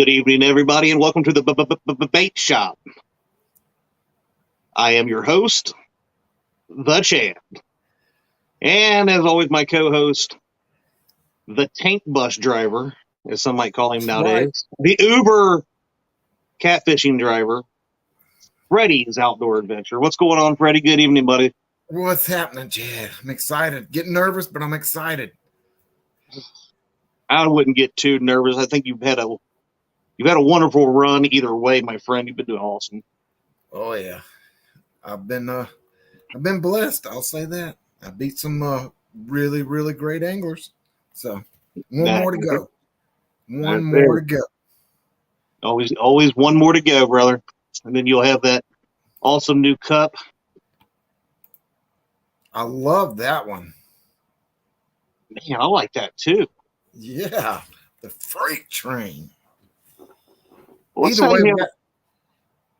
Good evening, everybody, and welcome to the Bait Shop. I am your host, the Chad, and as always, my co-host, the tank bus driver, as some might call him nowadays, the Uber catfishing driver, Freddie's Outdoor Adventure. What's going on, Freddie? Good evening, buddy. What's happening, Chad? I'm excited. Getting nervous, but I'm excited. I wouldn't get too nervous. I think you've had a wonderful run either way, my friend. You've been doing awesome. Oh yeah, I've been blessed. I'll say that. I beat some really great anglers. So one more to go. One more to go. Always one more to go, brother. And then you'll have that awesome new cup. I love that one. Man, I like that too. Yeah, the freight train. Well,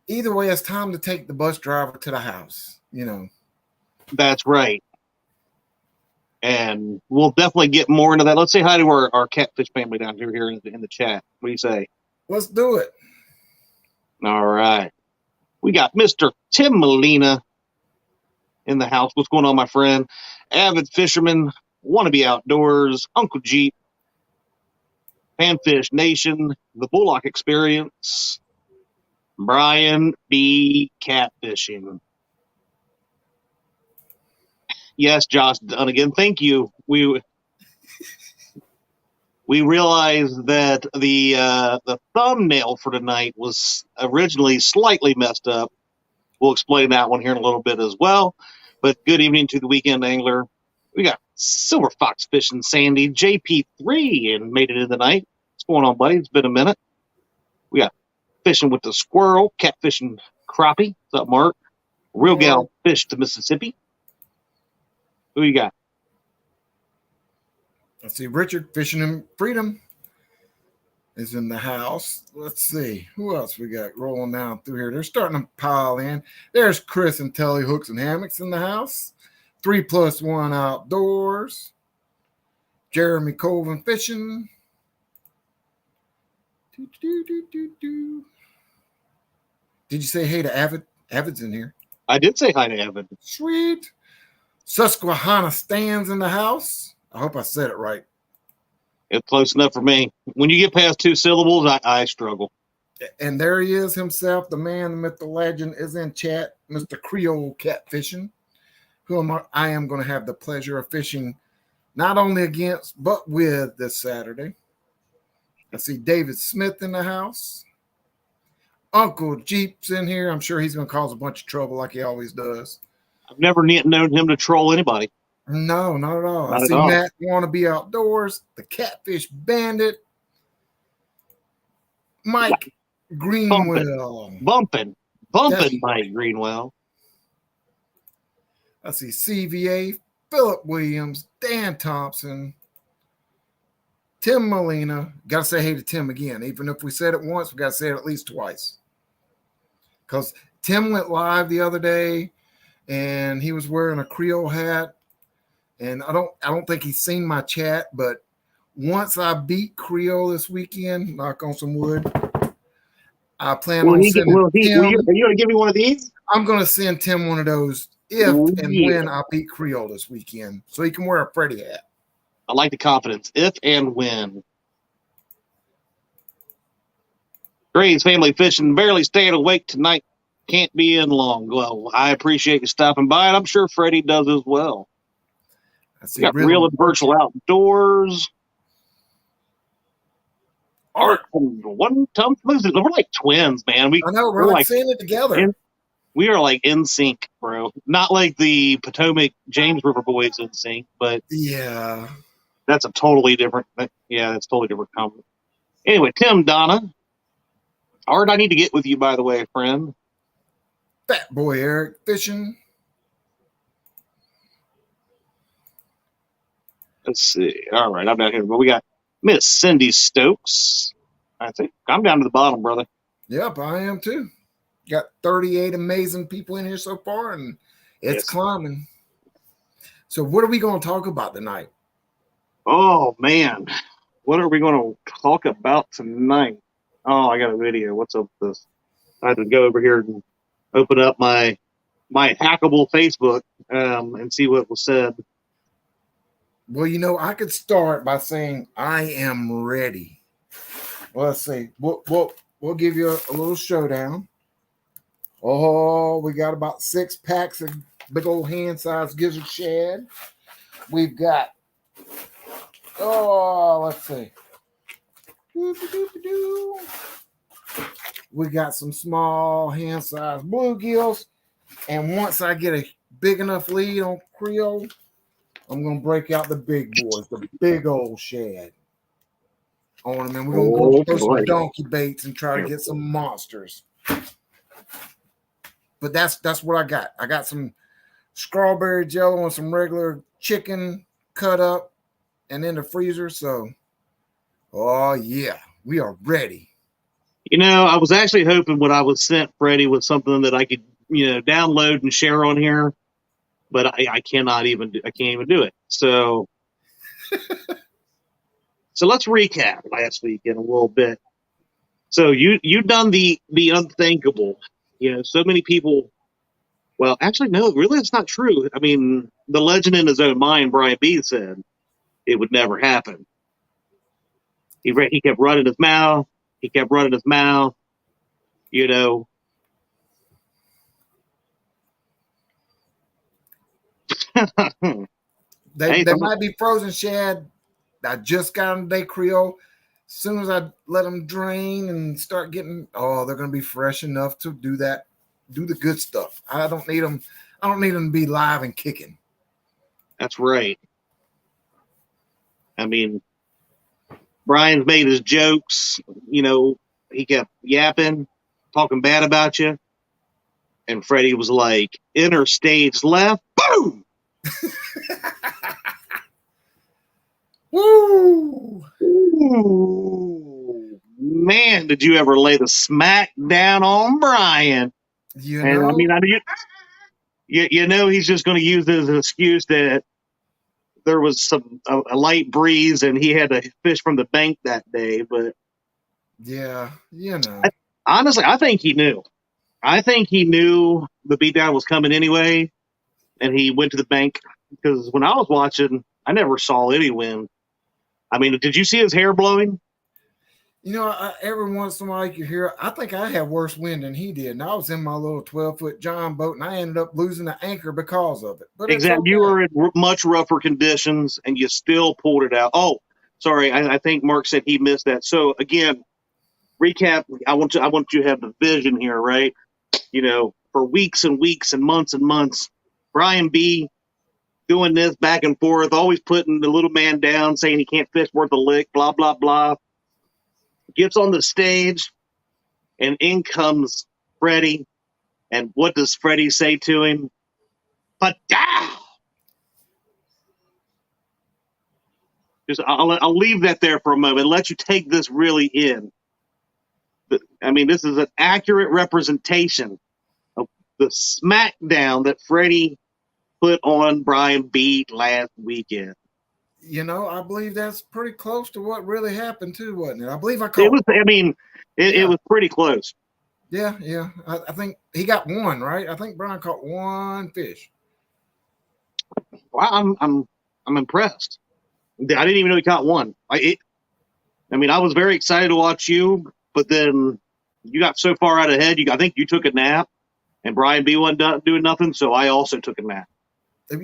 either way, it's time to take the bus driver to the house. You know. That's right. And we'll definitely get more into that. Let's say hi to our catfish family down here in the chat. What do you say? Let's do it. All right. We got Mr. Tim Molina in the house. What's going on, my friend? Avid fisherman, wannabe outdoors, Uncle Jeep, Panfish Nation, the Bullock Experience, Brian B. Catfishing. Yes, Josh Dunnigan. Thank you. We realized that the thumbnail for tonight was originally slightly messed up. We'll explain that one here in a little bit as well. But good evening to the weekend angler. We got Silver Fox Fishing Sandy, JP3, and made it in the night. What's going on, buddy? It's been a minute. We got Fishing with the Squirrel, Catfishing Crappie. What's up, Mark? Real Gal Fish to Mississippi. Who you got? Let's see. Richard Fishing in Freedom is in the house. Let's see. Who else we got rolling down through here? They're starting to pile in. There's Chris and Telly Hooks and Hammocks in the house. 3+1 Outdoors. Jeremy Colvin Fishing. Did you say hey to Avid? Avid's in here. I did say hi to Avid. Sweet. Susquehanna Stands in the house. I hope I said it right. It's close enough for me. When you get past two syllables, I struggle. And there he is himself, the man, the myth, the legend, is in chat, Mr. Creole Catfishing, who I am going to have the pleasure of fishing not only against, but with this Saturday. I see David Smith in the house. Uncle Jeep's in here. I'm sure he's going to cause a bunch of trouble like he always does. I've never known him to troll anybody. No, not at all. Not I see Matt Wannabe Outdoors, the Catfish Bandit, Mike Greenwell. Bumping Mike Greenwell. I see CVA, Philip Williams, Dan Thompson, Tim Molina. Got to say hey to Tim again. Even if we said it once, we got to say it at least twice. Because Tim went live the other day, and he was wearing a Creole hat. And I don't think he's seen my chat, but once I beat Creole this weekend, knock on some wood, I plan on sending Tim. Are you going to give me one of these? I'm going to send Tim one of those when I beat Creole this weekend, so he can wear a Freddie hat. I like the confidence. If and when. Gray's Family Fishing, barely staying awake tonight. Can't be in long. Well, I appreciate you stopping by, and I'm sure Freddie does as well. We got Real and Virtual Outdoors. Art from One Tongue. We're like twins, man. I know, we're like seeing it together. We are like in sync, bro. Not like the Potomac James River Boys in sync, but yeah, that's a totally different. Yeah, that's totally different comment. Anyway, Tim, Donna, Art, I need to get with you, by the way, friend. Fat Boy Eric Fishing. Let's see. All right, I'm down here, but we got Miss Cindy Stokes. I think I'm down to the bottom, brother. Yep, I am too. Got 38 amazing people in here so far, and it's climbing. So what are we going to talk about tonight? Oh, man. What are we going to talk about tonight? Oh, I got a video. What's up with this? I had to go over here and open up my hackable Facebook and see what was said. Well, I could start by saying I am ready. Well, let's see. We'll give you a little showdown. Oh, we got about 6 packs of big old hand-sized gizzard shad. We've got, let's see. We got some small hand-sized bluegills. And once I get a big enough lead on Creole, I'm going to break out the big boys, the big old shad on them. And we're going to go Oh throw boy! some donkey baits and try to get some monsters. But that's what I got. I got some strawberry jello and some regular chicken cut up and in the freezer. So, oh yeah, we are ready. I was actually hoping what I was sent Freddie was something that I could download and share on here, but I cannot even I can't even do it. So let's recap last week in a little bit. So you done the unthinkable. So many people. Well, actually, no, really, it's not true. I mean, the legend in his own mind, Brian B, said it would never happen. He kept running his mouth. He kept running his mouth. You know. They Hey, they might be frozen shad. I just got them today, Creole. As soon as I let them drain and start getting, they're gonna be fresh enough to do that, do the good stuff. I don't need them. I don't need them to be live and kicking. that's right. I mean, Brian's made his jokes. He kept yapping, talking bad about you, and Freddie was like, "Inner stage left, boom." Woo! Ooh, man, did you ever lay the smack down on Brian? You And I know, mean, he's just going to use this as an excuse that there was a light breeze and he had to fish from the bank that day. But yeah, honestly, I think he knew. I think he knew the beatdown was coming anyway, and he went to the bank because when I was watching, I never saw any wind. I mean, did you see his hair blowing? every once in a while you hear, I think I had worse wind than he did. And I was in my little 12-foot John boat and I ended up losing the anchor because of it. But it's Exactly. You okay. were in much rougher conditions, and you still pulled it out. Oh, sorry. I think Mark said he missed that. So again, recap. I want you to have the vision here, right? For weeks and weeks and months, Brian B doing this back and forth, always putting the little man down, saying he can't fish worth a lick, blah blah blah. Gets on the stage, and in comes Freddie. And what does Freddie say to him? Padow! Just I'll leave that there for a moment. Let you take this really in. I mean, this is an accurate representation of the smackdown that Freddie put on Brian B last weekend. I believe that's pretty close to what really happened too, wasn't it? I believe I It caught. was. I mean, it Yeah, was pretty close. yeah. I think he got one, right? I think Brian caught one fish. Well, I'm impressed. I didn't even know he caught one. I mean, I was very excited to watch you, but then you got so far out ahead. I think you took a nap, and Brian B wasn't doing nothing, so I also took a nap. I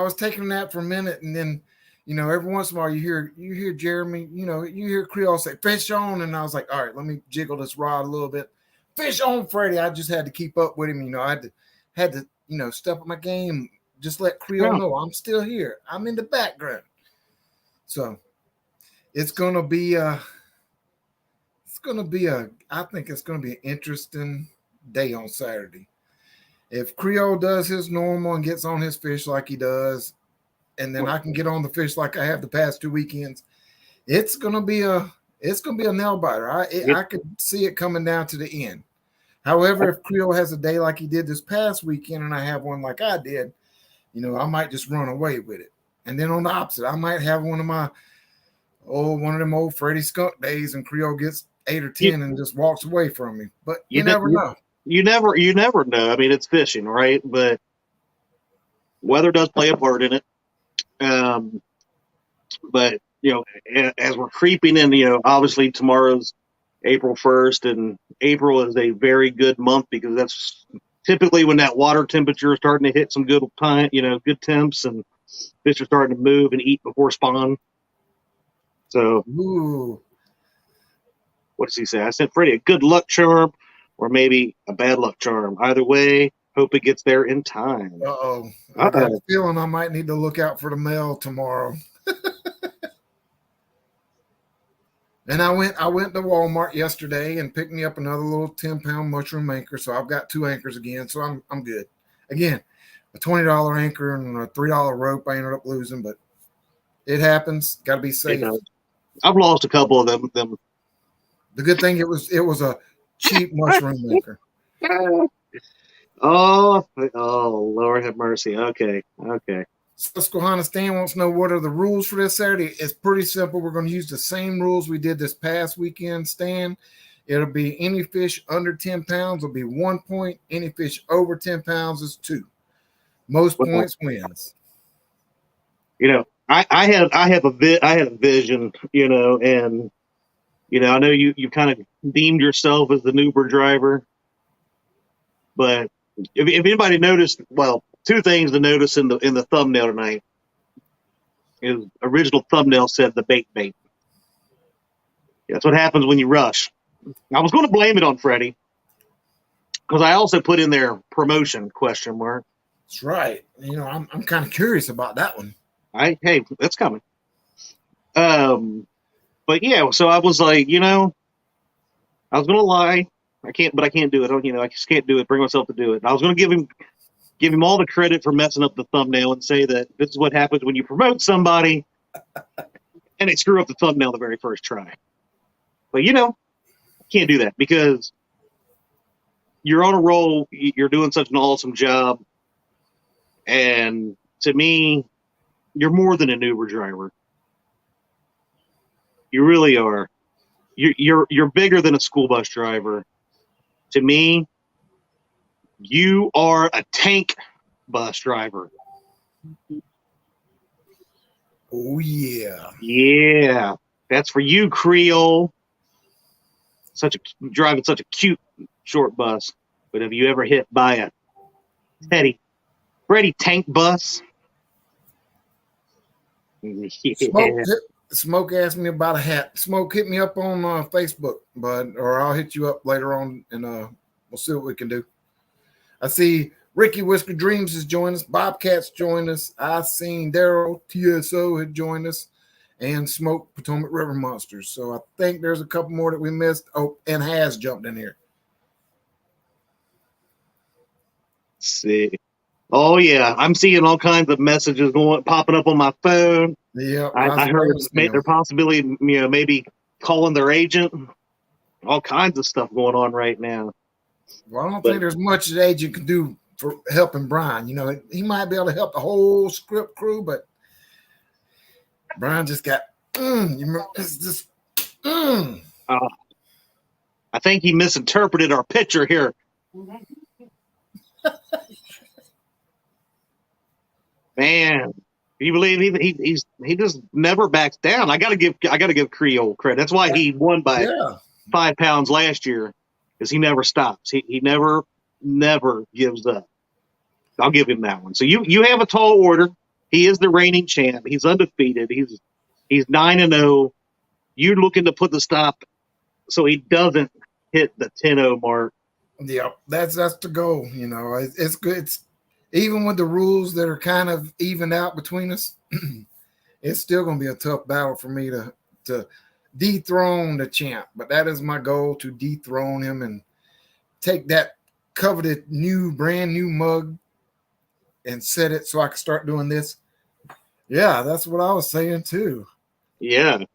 was taking a nap for a minute, and then, every once in a while you hear Jeremy, you hear Creole say fish on, and I was like, all right, let me jiggle this rod a little bit. Fish on, Freddie. I just had to keep up with him. I had to step up my game. Just let Creole Yeah. know I'm still here. I'm in the background. So it's gonna be I think it's gonna be an interesting day on Saturday. If Creole does his normal and gets on his fish like he does, and then I can get on the fish like I have the past 2 weekends, it's gonna be a nail biter. I could see it coming down to the end. However, if Creole has a day like he did this past weekend, and I have one like I did, I might just run away with it. And then on the opposite, I might have one of them old Freddie Skunk days, and Creole gets 8 or 10 and just walks away from me. But you You, ne- never know. you never know. I mean, it's fishing, right? But weather does play a part in it. Um, but as we're creeping in, obviously tomorrow's April 1st, and April is a very good month because that's typically when that water temperature is starting to hit some good time, good temps, and fish are starting to move and eat before spawn. So, Ooh. what does he say? I sent Freddie a good luck charm or maybe a bad luck charm. Either way, hope it gets there in time. Uh-oh. I got a Uh-oh. feeling I might need to look out for the mail tomorrow. And I went to Walmart yesterday and picked me up another little 10-pound mushroom anchor. So I've got 2 anchors again. So I'm good. Again, a $20 anchor and a $3 rope I ended up losing, but it happens. Got to be safe. I've lost a couple of them. The good thing it was a cheap mushroom anchor. Oh, Lord have mercy. Okay. Susquehanna Stan wants to know what are the rules for this Saturday. It's pretty simple. We're going to use the same rules we did this past weekend, Stan. It'll be any fish under 10 pounds will be 1 point. Any fish over 10 pounds is 2. Most Well, points wins. I had a vision, and I know you kind of deemed yourself as the Uber driver, but if anybody noticed, well, 2 things to notice in the thumbnail tonight is original thumbnail said the bait. That's what happens when you rush. I was going to blame it on Freddie because I also put in there promotion ? That's right. I'm kind of curious about that one. Hey, that's coming. But yeah, so I was like, I was gonna lie. I can't do it. I just can't do it. Bring myself to do it. I was gonna give him all the credit for messing up the thumbnail and say that this is what happens when you promote somebody and they screw up the thumbnail the very first try. But I can't do that because you're on a roll. You're doing such an awesome job, and to me, you're more than an Uber driver. You really are. You're bigger than a school bus driver. To me, you are a tank bus driver. Oh yeah. Yeah, that's for you, Creole. Driving such a cute short bus. But have you ever hit by a Freddie tank bus? Yeah. Smoke asked me about a hat. Smoke, hit me up on Facebook, bud, or I'll hit you up later on, and we'll see what we can do. I see Ricky Whisker Dreams has joined us. Bobcat's joined us. I seen Daryl TSO had joined us, and Smoke Potomac River Monsters. So I think there's a couple more that we missed. Oh, and Has jumped in here. Let's see. Oh yeah, I'm seeing all kinds of messages popping up on my phone. Yeah, I heard their possibility, maybe calling their agent. All kinds of stuff going on right now. Well, I don't think there's much that agent can do for helping Brian. He might be able to help the whole script crew, but Brian just got. It's just. I think he misinterpreted our picture here. Man, can you believe he just never backs down? I gotta give Creole credit. That's why he won by 5 pounds last year, because he never stops. He never gives up. I'll give him that one. So you have a tall order. He is the reigning champ. He's undefeated. He's 9-0. You're looking to put the stop so he doesn't hit the 10-0 mark. Yeah, that's the goal. It's good. It's even with the rules that are kind of even out between us. It's still going to be a tough battle for me to dethrone the champ. But that is my goal, to dethrone him and take that coveted brand new mug and set it so I can start doing this. Yeah, that's what I was saying too. Yeah.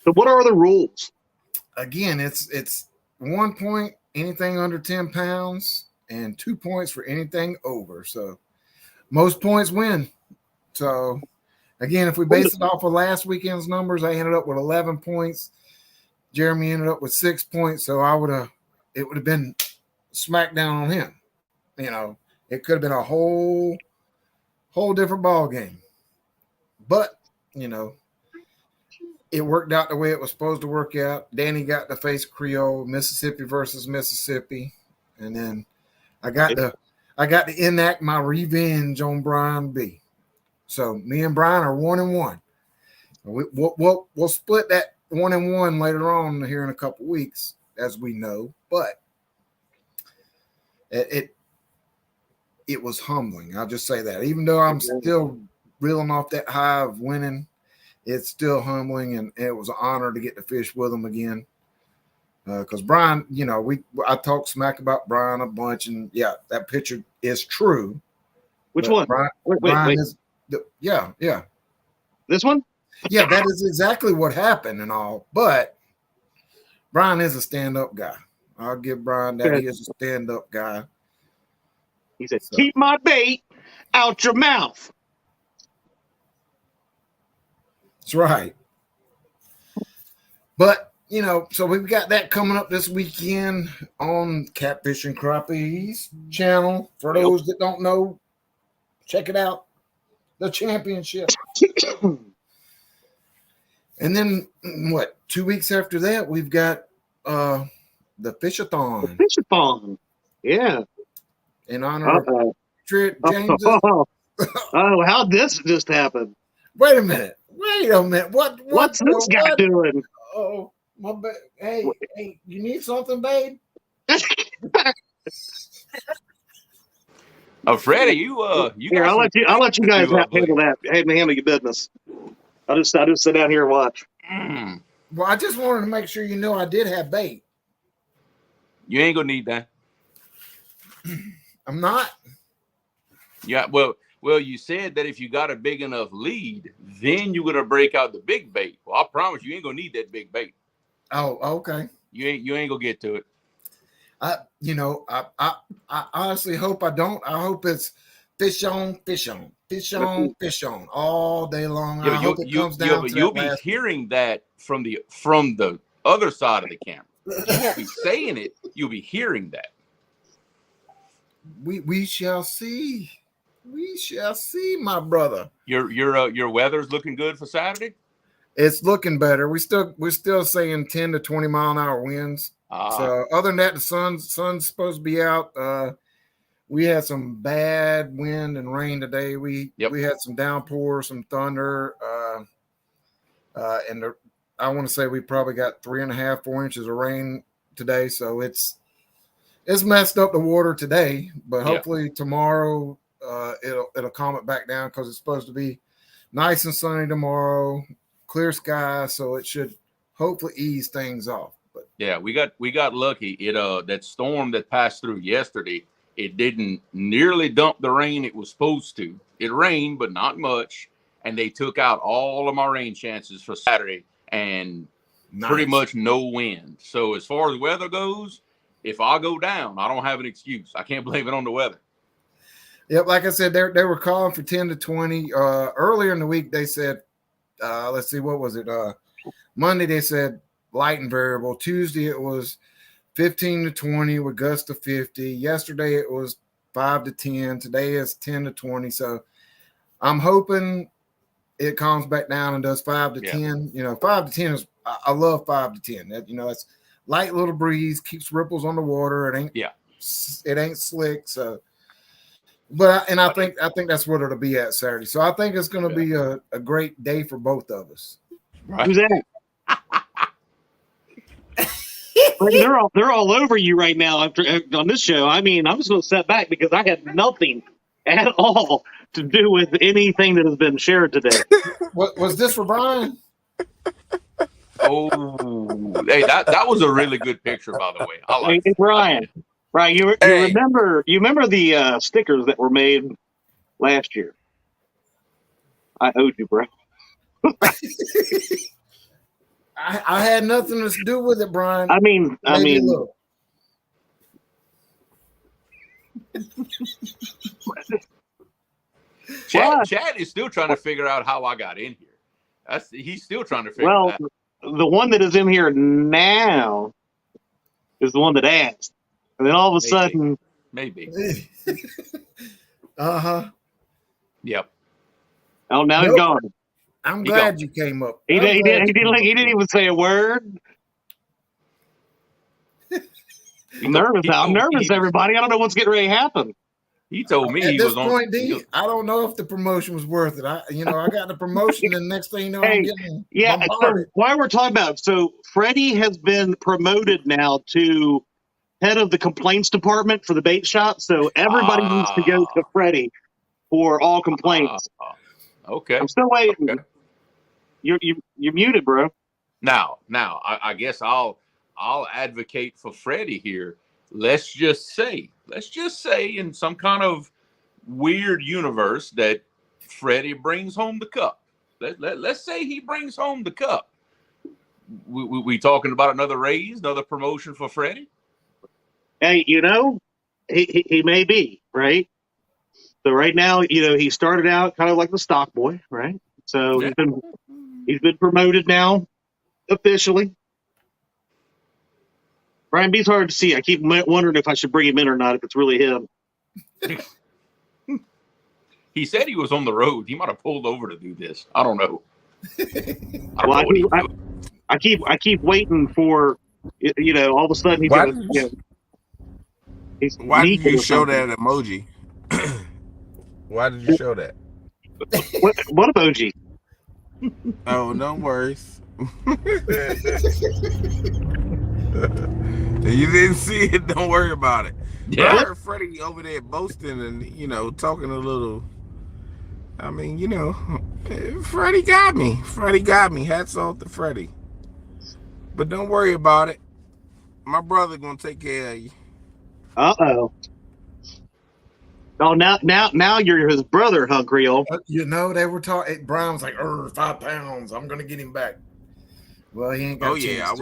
So what are the rules? Again, it's 1 point anything under 10 pounds and 2 points for anything over. So most points win. So Again, if we base it off of last weekend's numbers, I ended up with 11 points. Jeremy ended up with 6 points, so it would have been smack down on him. It could have been a whole different ball game. But, it worked out the way it was supposed to work out. Danny got to face Creole, Mississippi versus Mississippi, and then I got to enact my revenge on Brian B. So me and Brian are 1-1. We'll split that 1-1 later on here in a couple weeks, as we know. But it was humbling. I'll just say that. Even though I'm still reeling off that high of winning, it's still humbling, and it was an honor to get to fish with him again. Because Brian, I talked smack about Brian a bunch, and yeah, that picture is true. Which one? Brian is, yeah. This one? Yeah, that is exactly what happened and all. But Brian is a stand-up guy. I'll give Brian that. He is a stand-up guy. He said, "Keep my bait out your mouth." That's right. But, so we've got that coming up this weekend on Catfish and Crappies channel. For those that don't know, check it out. The championship. And then, 2 weeks after that, we've got the Fishathon. The Fishathon. Yeah. In honor of James. Oh, how'd this just happen? Wait a minute. What's this guy doing? Oh, my bad. Hey, you need something, babe? Oh, Freddie, you here, I'll let you guys handle that. Handle your business. I'll just sit down here and watch. Well, I just wanted to make sure I did have bait. You ain't gonna need that. I'm not. Yeah, well, you said that if you got a big enough lead, then you're gonna break out the big bait. Well, I promise you ain't gonna need that big bait. Oh, okay. You ain't gonna get to it. I honestly hope I don't. I hope it's fish on all day long. Yeah, I hope it comes down to you'll be hearing that from the other side of the camera. You won't be saying it. You'll be hearing that. We shall see. We shall see, my brother. Your weather's looking good for Saturday? It's looking better. We're still saying 10 to 20 mile an hour winds. So other than that, the sun's supposed to be out. We had some bad wind and rain today. We had some downpours, some thunder, and I want to say we probably got 3.5, 4 inches of rain today. So it's messed up the water today, but hopefully tomorrow it'll calm it back down, because it's supposed to be nice and sunny tomorrow, clear sky, so it should hopefully ease things off. But yeah, we got lucky. It that storm that passed through yesterday, it didn't nearly dump the rain it was supposed to. It rained, but not much, and they took out all of my rain chances for Saturday, and pretty much no wind. So as far as weather goes, if I go down, I don't have an excuse. I can't blame it on the weather. Yep, like I said, they were calling for 10 to 20. Earlier in the week, they said, let's see, what was it? Monday, they said light and variable. Tuesday, it was 15 to 20 with gusts to 50. Yesterday, it was 5 to 10. Today is 10 to 20. So I'm hoping it calms back down and does 5 to 10. 5 to 10 is, I love 5 to 10. That's light little breeze, keeps ripples on the water. It ain't slick. So, but I think that's what it'll be at Saturday. So I think it's going to be a great day for both of us. Right. Who's that? They're all over you right now on this show. I mean, I'm just going to step back because I had nothing at all to do with anything that has been shared today. What was this for, Brian? Oh, hey, that was a really good picture, by the way. I like it. Brian, you remember the stickers that were made last year? I owed you, bro. I had nothing to do with it, Brian. I mean, look. Chad is still trying to figure out how I got in here. He's still trying to figure that. The one that is in here now is the one that asked, and then all of a sudden, maybe. Oh, Yep. now he's gone. I'm glad you came up. He didn't even say a word. I'm nervous, everybody. I don't know what's getting ready to happen. He told me at he this was on. point, D, I don't know if the promotion was worth it. I got the promotion, and next thing you know, I'm getting bombarded. So why we're talking about it, so Freddie has been promoted now to head of the complaints department for the bait shop. So everybody needs to go to Freddie for all complaints. Okay. I'm still waiting. Okay. You're muted, bro. Now, I guess I'll advocate for Freddie here. Let's just say in some kind of weird universe that Freddie brings home the cup. Let's say he brings home the cup. We talking about another raise, another promotion for Freddie? Hey, he may be, right? So right now, he started out kind of like the stock boy, right? So he's been promoted now officially. Brian B's hard to see. I keep wondering if I should bring him in or not, if it's really him. He said he was on the road. He might have pulled over to do this. I don't know. I keep waiting for, all of a sudden he's going to. Why did you show that emoji? Why did you show that? What emoji? Oh, no worries. You didn't see it. Don't worry about it. Yeah. I heard Freddie over there boasting and talking a little. I mean, Freddie got me. Hats off to Freddie. But don't worry about it. My brother gonna take care of you. Uh-oh. Oh, now you're his brother, huh, Creole? They were talking. Brian was like, 5 pounds. I'm gonna get him back. Well, he ain't got a chance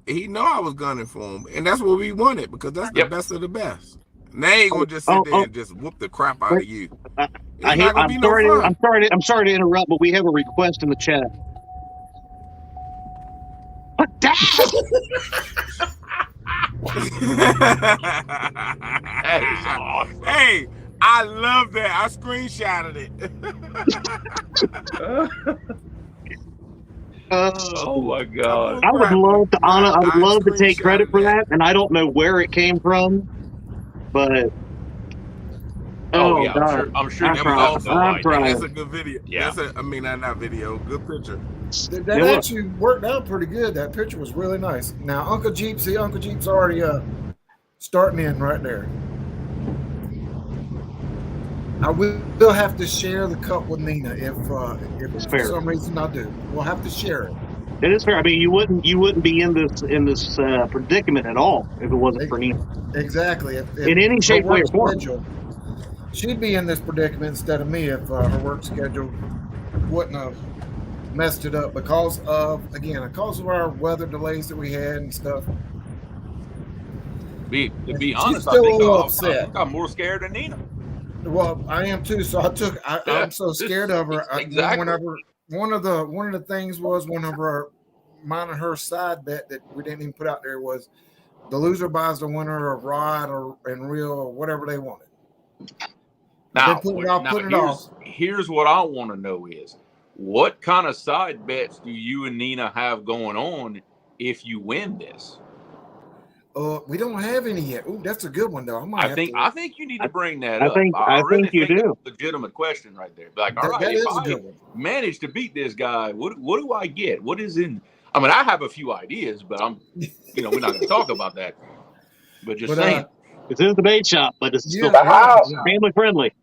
He know I was gunning for him, and that's what we wanted because that's the best of the best. And they ain't gonna just sit there and just whoop the crap out of you. I'm sorry to interrupt, but we have a request in the chat. What that? Hey, I love that. I screenshotted it. Oh my God! I would love to I would love to take credit for that, and I don't know where it came from, but God. I'm sure that was also that's a good video. Yeah, not video, good picture. That actually worked out pretty good. That picture was really nice. Now, Uncle Jeep's already starting in right there. I will have to share the cup with Nina if for some reason I do. We'll have to share it. It is fair. I mean, you wouldn't be in this predicament at all if it wasn't for Nina. Exactly. In any shape, way, or form. She'd be in this predicament instead of me if her work schedule wouldn't have messed it up because of our weather delays that we had and stuff. To be honest, I think I'm more scared than Nina. Well, I am too. So I'm so scared of her. Exactly. One of the things was mine and her side bet that we didn't even put out there was the loser buys the winner a rod and reel or whatever they wanted. Here's what I want to know is what kind of side bets do you and Nina have going on if you win this? We don't have any yet. Ooh, that's a good one though. I think you need to bring that up. I really think you do. It's a legitimate question right there. Like, all right, if I manage to beat this guy, what do I get? What is in? I mean, I have a few ideas, but we're not going to talk about that. But saying, it's in the bait shop, but it's still family friendly.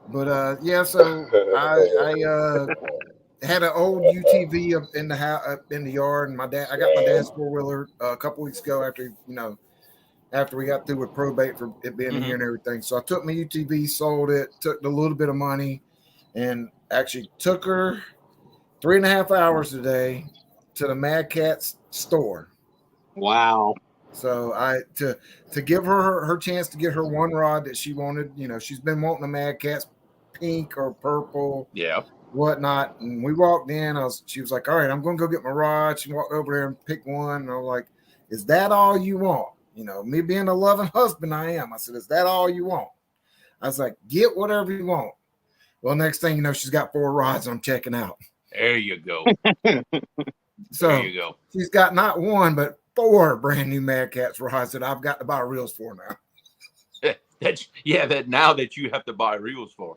But so I had an old UTV up in the house, up in the yard, and I got my dad's 4-wheeler a couple weeks ago after we got through with probate for it being here and everything. So I took my UTV, sold it, took a little bit of money, and actually took her 3.5 hours today to the Mad Catz store. Wow. So to give her chance to get her one rod that she wanted. She's been wanting the Mad Catz pink or purple, Yeah. whatnot. And we walked in. She was like, "All right, I'm going to go get my rod." She walked over there and picked one. And I was like, "Is that all you want?" Me being a loving husband, I am. I said, "Is that all you want?" I was like, "Get whatever you want." Well, next thing you know, she's got 4 rods. I'm checking out. There you go. So there you go. She's got not 1 but 4 brand new Mad Catz rods that I've got to buy reels for now. That now that you have to buy reels for.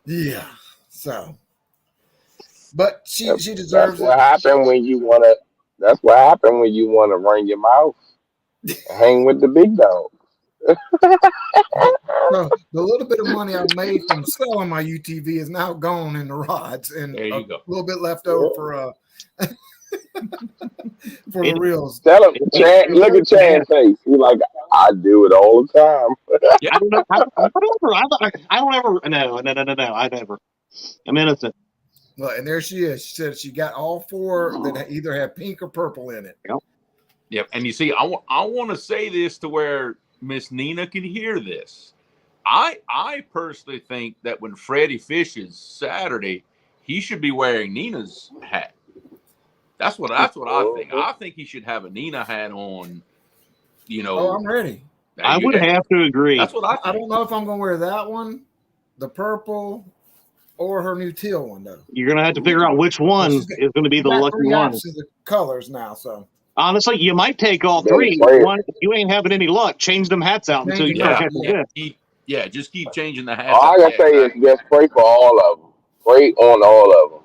Yeah. So, but she deserves That's what happened when you want to. That's what happened when you want to run your mouth, hang with the big dog. So the little bit of money I made from selling my UTV is now gone in the rods, and there you go. A little bit left over for the reels. Tell him, Chad, look at Chad's face. He's like, I do it all the time. Yeah. I don't know. I don't ever. No. I never. I'm innocent. Well, and there she is. She said she got all 4 that either have pink or purple in it. Yep. And you see, I want to say this to where Miss Nina can hear this. I personally think that when Freddie fishes Saturday, he should be wearing Nina's hat. That's what I think. I think he should have a Nina hat on. Oh, I'm ready. I would have to agree. That's what I think. I don't know if I'm going to wear that one, the purple, or her new teal one though. You're going to have to figure out which one is going to be the lucky one. The colors now, so. Honestly, you might take all 3. One, if you ain't having any luck, change them hats out until you start catching fish. Just keep changing the hats. All I gotta say is just pray for all of them. Pray on all of them.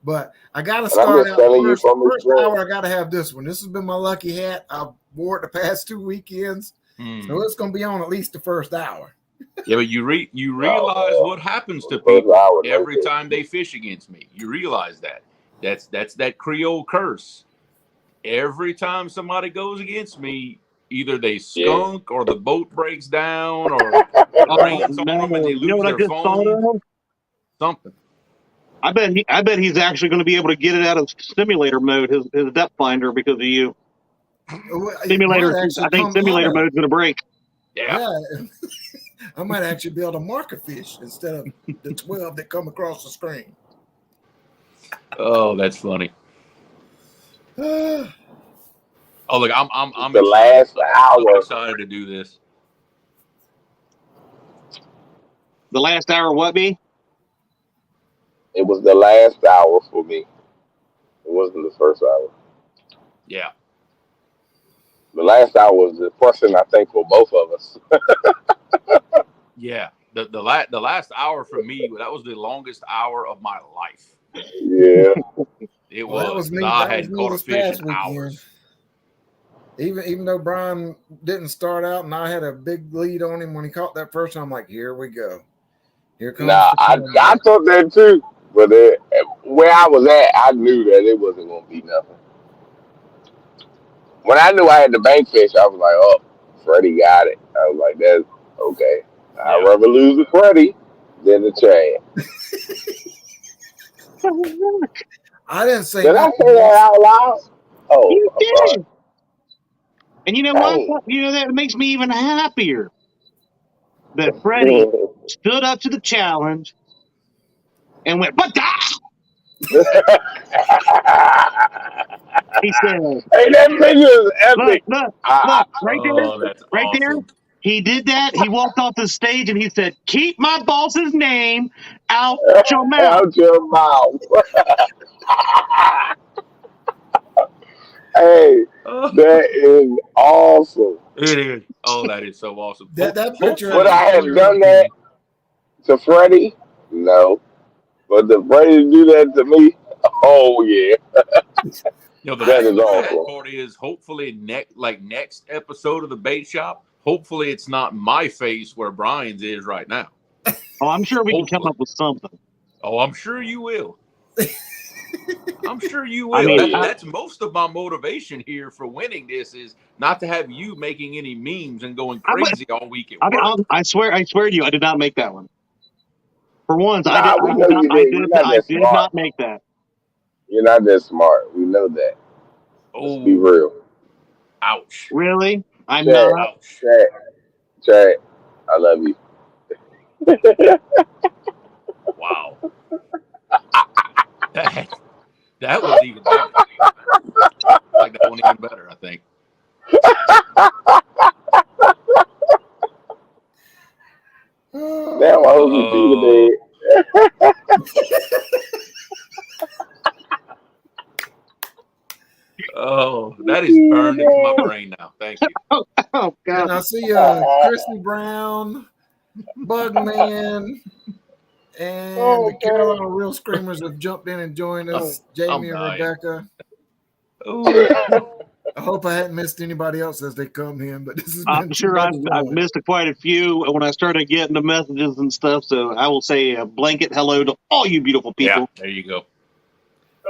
But I got to start out first hour. I got to have this one. This has been my lucky hat. I've wore it the past 2 weekends, so it's going to be on at least the first hour. Yeah, but you realize what happens to people every time they fish against me. You realize that. That's that Creole curse. Every time somebody goes against me, either they skunk or the boat breaks down or rains on them and they lose their phone. Something. I bet he's actually going to be able to get it out of simulator mode, his depth finder, because of you. Simulator. I think simulator mode's going to break. Yeah. I might actually be able to mark a fish instead of the 12 that come across the screen. Oh, that's funny. Oh, look, I'm the last hour. I'm excited to do this. The last hour, what be? It was the last hour for me. It wasn't the first hour. Yeah. The last hour was depressing, I think, for both of us. Yeah. The last hour for me, that was the longest hour of my life. Yeah. It was. I hadn't caught a fish in hours. Even though Brian didn't start out and I had a big lead on him when he caught that first one, I'm like, here we go. Here comes. Nah, I thought that too. But where I was at, I knew that it wasn't going to be nothing. When I knew I had the bank fish, I was like, oh, Freddie got it. I was like, that's okay. I'd rather lose to Freddie than to Chad. I didn't say Did I say that out loud? Oh, you did. And you know what? You know, that makes me even happier that Freddie stood up to the challenge and went, but he said, hey, that picture is epic. Look, right there. He did that. He walked off the stage and he said, keep my boss's name out your mouth. Out your mouth. Hey, that is awesome. It is. Oh, that is so awesome. That picture. Would I have done that to Freddie? No. But the Freddie do that to me? Oh, yeah. That is awesome. Part is hopefully next episode of the bait shop, hopefully it's not my face where Brian's is right now. Oh, I'm sure we can come up with something. Oh, I'm sure you will. I'm sure you will. I mean, that's most of my motivation here for winning this is not to have you making any memes and going crazy all week at work. I swear to you, I did not make that one. For once, I did not make that. You're not that smart. We know that. Let's be real. Ouch. Really? I'm Chad, not. Ouch. Chad, I love you. Wow. That that was even better. Like that one even better, I think. Damn, I hope you see Oh, the oh, that is burned into my brain now. Thank you. Oh And God. I see Christy Brown, Bugman, and the Oh, Carolina Real Screamers have jumped in and joined us, I'm Jamie and dying. Rebecca. Oh, I hope I hadn't missed anybody else as they come in, but this has I'm been too sure much I've fun. missed quite a few when I started getting the messages and stuff. So I will say a blanket hello to all you beautiful yeah. people. There you go.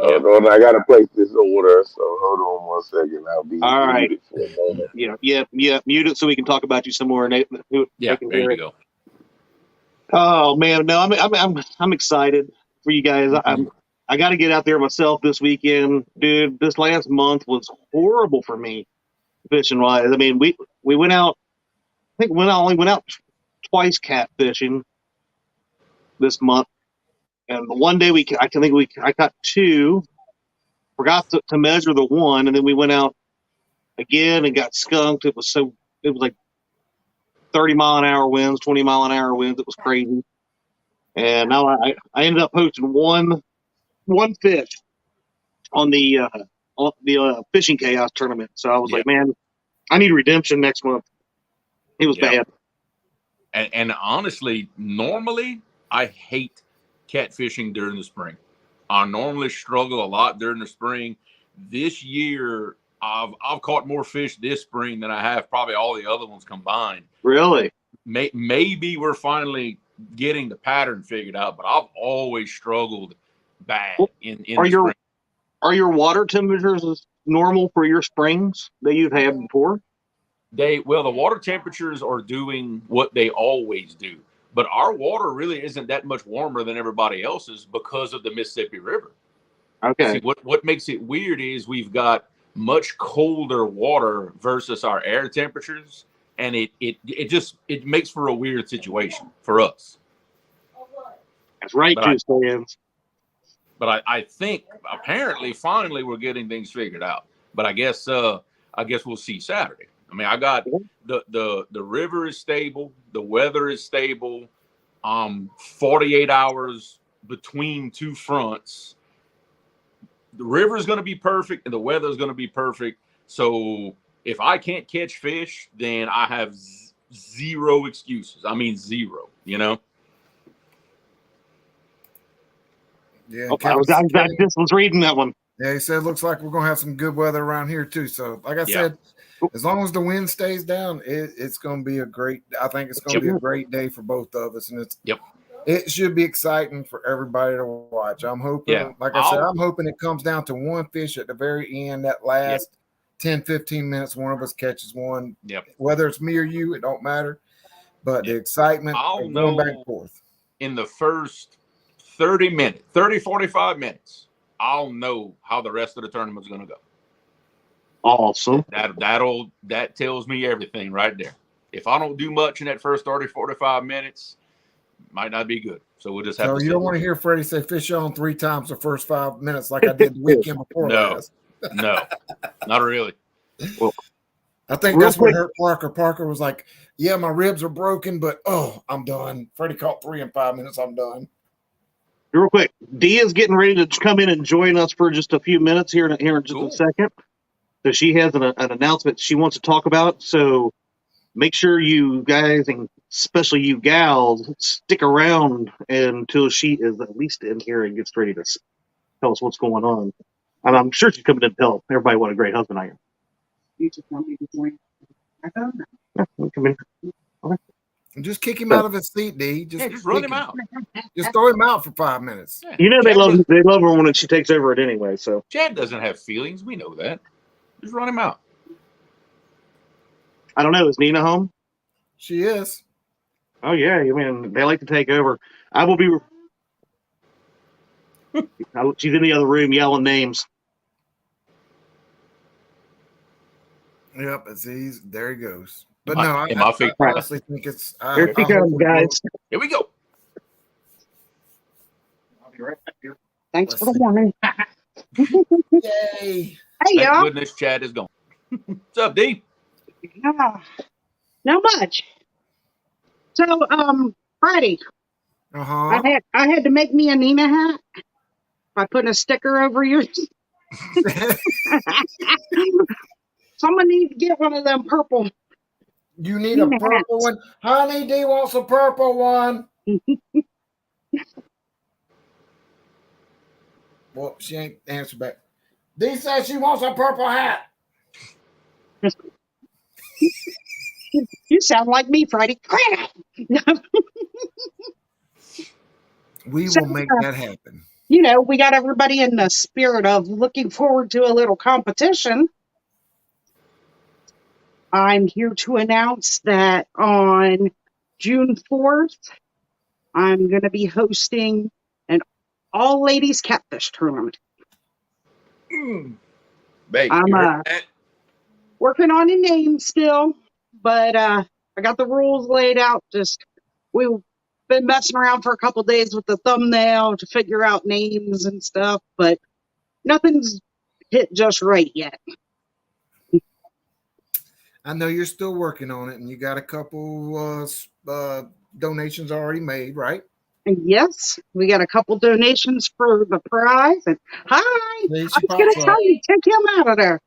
hold on, I gotta place this order, so hold on 1 second. I'll be All right. muted for a moment. Yeah. Mute it so we can talk about you some more, and they Yeah. can There hear you it. go. Oh man, no, I'm excited for you guys. I got to get out there myself this weekend, dude. This last month was horrible for me fishing wise. I mean, we went out. I think I only went out twice catfishing this month, and the one day I caught two. Forgot to measure the one, and then we went out again and got skunked. It was like 30-mile-an-hour winds, 20-mile-an-hour winds. It was crazy. And now I ended up posting one fish on the fishing chaos tournament. So I was Yeah. like, man, I need redemption next month. It was Yeah. bad. And honestly, normally I hate catfishing during the spring. I normally struggle a lot during the spring. This year, I've caught more fish this spring than I have probably all the other ones combined. Really? Maybe we're finally getting the pattern figured out, but I've always struggled bad Well, in are the spring. your water temperatures as normal for your springs that you've had before? The water temperatures are doing what they always do, but our water really isn't that much warmer than everybody else's because of the Mississippi River. See, Okay. what makes it weird is we've got much colder water versus our air temperatures, and it makes for a weird situation for us. That's right, But Juice fans. I think apparently finally we're getting things figured out. But I guess we'll see Saturday. I mean, I got the river is stable, the weather is stable. 48 hours between two fronts. The river is going to be perfect and the weather is going to be perfect. So if I can't catch fish, then I have zero excuses. I mean, zero. You know. Yeah, Oh, Kevin, I just was reading that one. yeah, he said looks like we're gonna have some good weather around here too. So, like I Yeah. said, as long as the wind stays down, it's gonna be a great. I think it's gonna be a great day for both of us, and it should be exciting for everybody to watch. I'm hoping, Yeah. like I said, I'm hoping it comes down to one fish at the very end, that last 10, 15 minutes, one of us catches one. Yep. Whether it's me or you, it don't matter. But the excitement of going back and forth. In the first 45 minutes, I'll know how the rest of the tournament's going to go. Awesome. That tells me everything right there. If I don't do much in that first 45 minutes, might not be good. So we'll just have to. So you don't want to hear Freddie say fish on 3 times the first 5 minutes like I did the weekend before last. No, not really. Well, I think that's what hurt Parker. Parker was like, yeah, my ribs are broken, but I'm done. Freddie caught 3 in 5 minutes. I'm done. Real quick, Dee is getting ready to come in and join us for just a few minutes here in just a second. So she has an announcement she wants to talk about. So make sure you guys, and especially you gals, stick around until she is at least in here and gets ready to tell us what's going on. And I'm sure she's coming to tell everybody what a great husband I am. You just want me to join? Yeah, come in. Okay. Just kick him out of his seat, D. Just run him out. Just throw him out for 5 minutes. Yeah. You know they love her when she takes over it anyway. So Chad doesn't have feelings. We know that. Just run him out. I don't know. Is Nina home? She is. Oh yeah. I mean, they like to take over. I will be. She's in the other room yelling names. Yep, it's easy. There he goes. But Am I- no, am I I fake- honestly think it's. Here she I comes, hope we guys. will. Here we go. I'll be right back here. Thanks Let's for the see. warning. Yay! Hey, Thank y'all. goodness Chad is gone. What's up, D? Ah, not much. So, Friday, Uh-huh. I had to make me a Nina hat by putting a sticker over yours. Someone needs to get one of them purple You need a Nina purple hats. one. Honey D wants a purple one. Well, she ain't answered back. D says she wants a purple hat. You sound like me, Friday. We So, will make that happen. you know, we got everybody in the spirit of looking forward to a little competition. I'm here to announce that on June 4th, I'm going to be hosting an all ladies catfish tournament. Babe, I'm you heard that? working on a name still, but I got the rules laid out. Just we've been messing around for a couple days with the thumbnail to figure out names and stuff, but nothing's hit just right yet. I know you're still working on it, and you got a couple donations already made, right? And yes, we got a couple donations for the prize. And hi, There I she was going pops to up. tell you, take him out of there.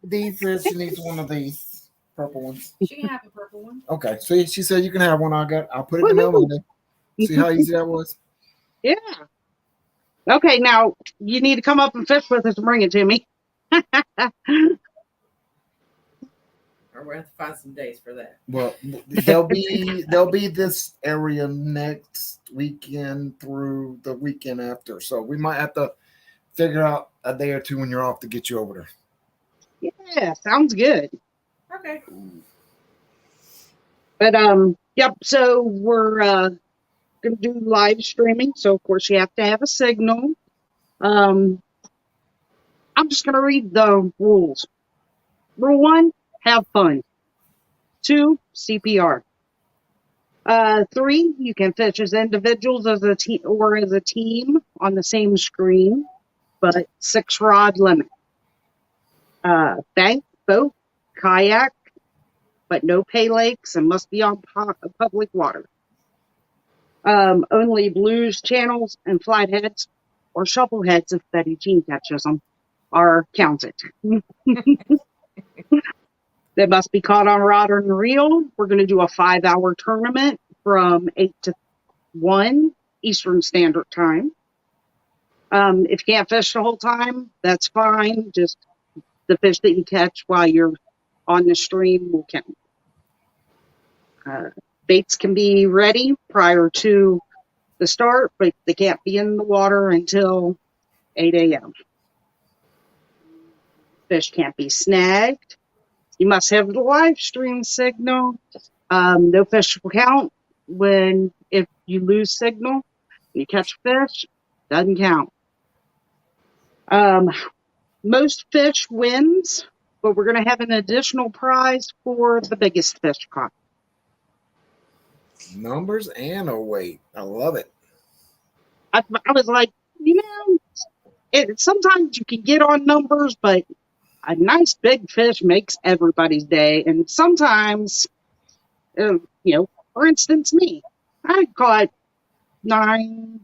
D says she needs one of these purple ones. She can have a purple one. Okay, so she said you can have one. I'll put it in the mail Monday. See how easy that was. Yeah. Okay, now you need to come up and fish with us and bring it to me. Or we'll have to find some days for that. Well, they'll be this area next weekend through the weekend after. So we might have to figure out a day or two when you're off to get you over there. Yeah, sounds good. Okay. But yep. So we're gonna do live streaming. So of course you have to have a signal. I'm just gonna read the rules. Rule 1: have fun. 2: CPR. 3: you can fish as individuals, as a team, or as a team on the same screen, but 6 rod limit. Bank, boat, kayak, but no pay lakes and must be on public water. Only blues, channels, and flatheads or shovel heads, if Betty Jean catches them, are counted. They must be caught on rod or reel. We're going to do a 5-hour tournament from 8 to 1 Eastern Standard Time. If you can't fish the whole time, that's fine. Just the fish that you catch while you're on the stream will count. Baits can be ready prior to the start, but they can't be in the water until 8 a.m. Fish can't be snagged. You must have the live stream signal. No fish will count if you lose signal. You catch fish, doesn't count. Most fish wins, but we're going to have an additional prize for the biggest fish caught. Numbers and a weight. I love it. I was like, sometimes you can get on numbers, but a nice big fish makes everybody's day. And sometimes, for instance, me, I caught 9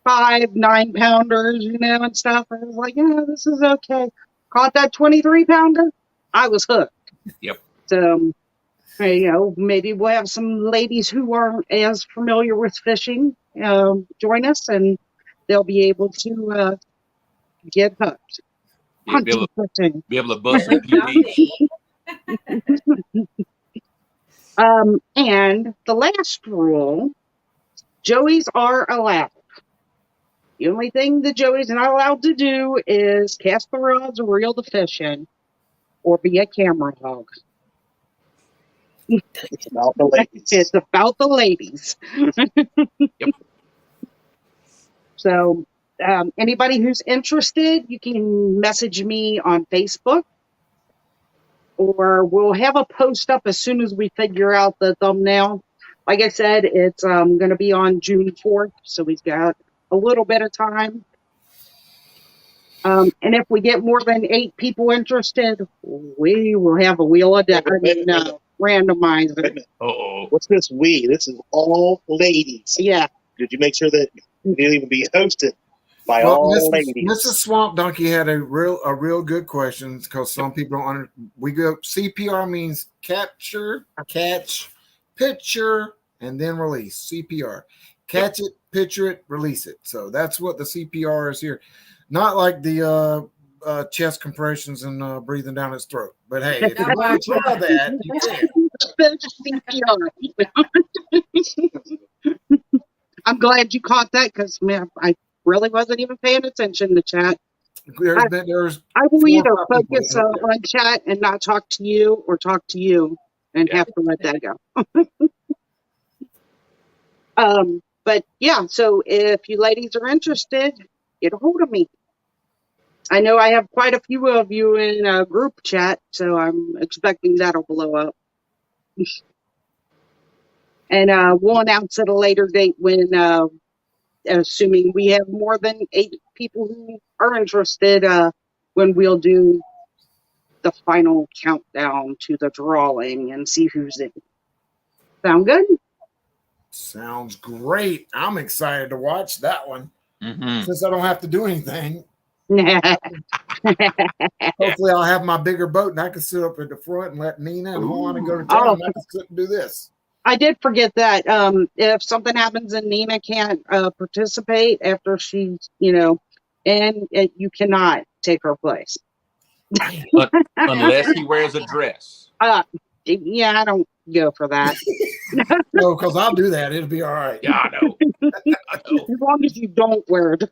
pounders, and stuff. I was like, yeah, this is okay. Caught that 23 pounder. I was hooked. Yep. So, maybe we'll have some ladies who aren't as familiar with fishing join us, and they'll be able to get hooked. Yeah, be able to bust some Not PBs. me. And the last rule, joeys are allowed. The only thing the joeys are not allowed to do is cast the rods or reel the fish in, or be a camera hog. It's about the ladies. It's about the ladies. Yep. So anybody who's interested, you can message me on Facebook. or we'll have a post up as soon as we figure out the thumbnail. Like I said, it's going to be on June 4th, so we've got a little bit of time. And if we get more than 8 people interested, we will have a wheel of death. Randomize it. Uh-oh. What's this we? This is all ladies. Yeah. Did you make sure that it didn't even be hosted by Well, all ladies? Mrs. Swamp Donkey had a real good question because some people don't understand. We go CPR means capture, catch, picture, and then release. CPR. Catch it, picture it, release it. So that's what the CPR is here. Not like the chest compressions and breathing down his throat. But hey, if you want to try that, you can. I'm glad you caught that because, man, I really wasn't even paying attention to chat. I will either focus on chat and not talk to you or talk to you and have to let that go. But yeah, so if you ladies are interested, get a hold of me. I know I have quite a few of you in a group chat, so I'm expecting that'll blow up. And we'll announce at a later date when, assuming we have more than 8 people who are interested, when we'll do the final countdown to the drawing and see who's in. Sound good? Sounds great. I'm excited to watch that one. Since I don't have to do anything. Hopefully I'll have my bigger boat and I can sit up at the front and let Nina and Juan go to town. And I can sit and do this. I did forget that. If something happens and Nina can't participate after she's, and you cannot take her place. Unless he wears a dress. Yeah, I don't go for that. No, because I'll do that. It'll be all right. Yeah, I know. As long as you don't wear it.